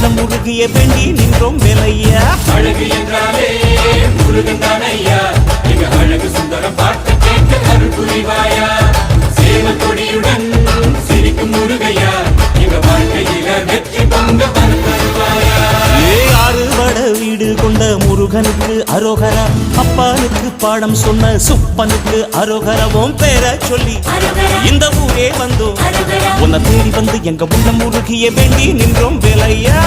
உள்ளம் முருகிய வேண்டி நின்றோம் வேலையா. அழகு என்றாலே முருகன் தானையா, எங்க அழகு சுந்தரம் பார்த்து கேட்க அருள் புரிவாயா. சேவல் கொடியுடன் சிரிக்கும் முருகையா, எங்க வாழ்க்கையில வெற்றி பொங்க தருவாயா. ஆறுபட வீடு கொண்ட முருகனுக்கு அரோகரா, அப்பானுக்கு பாடம் சொன்ன சுப்பனுக்கு அரோகரவும் பேர சொல்லி இந்த ஊரே வந்தோம். உன்னை தேடி வந்து எங்க உள்ளம் முருகிய வேண்டி நின்றோம் வேலையா.